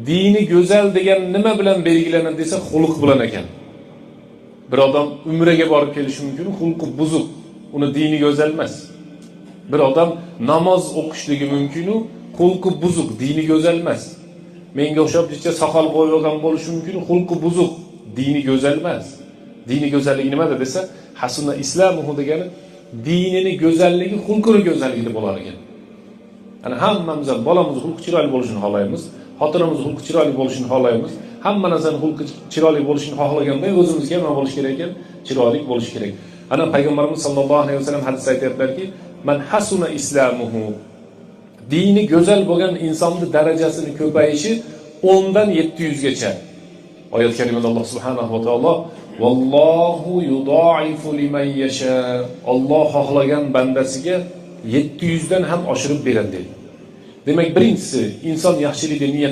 dini go'zal degan nima bilan belgilanadi desa, xulq bilan ekan. Bir odam umraga borib kelishi mumkin, xulqi buzuq, uni dini go'zal emas. Bir odam namoz o'qishligi mumkin, xulqi buzuq, dini go'zal emas. Menga o'xshab jicha soqol qo'yib olgan bo'lishi mumkin, xulqi buzuq, dini go'zal emas. Dini go'zalligi nimada desa, hasuna islamuhu degani dinini go'zalligi xulqini go'zalligi bo'lar ekan. Ana hammamiz bolamiz xulqi chiroyli bo'lishini xohlaymiz, xotinimiz xulqi chiroyli bo'lishini xohlaymiz. Hamma narsani xulqi chiroyli bo'lishini xohlaganda o'zimizga nima bo'lish kerak ekan? Chiroyli bo'lish kerak. Ana payg'ambarimiz sollallohu alayhi vasallam hadisda aytayaplarki, "Man hasuna islamuhu" dini go'zal bo'lgan insonning darajasini ko'payishi 10 dan 700 gacha. Oyat karimada Alloh subhanahu va taolo "Vallohu yudaifu liman yasha" Alloh xohlagan bandasiga 700 dan ham oshirib beradi dedi. Demak, birinchisi inson yaxshilikda niyat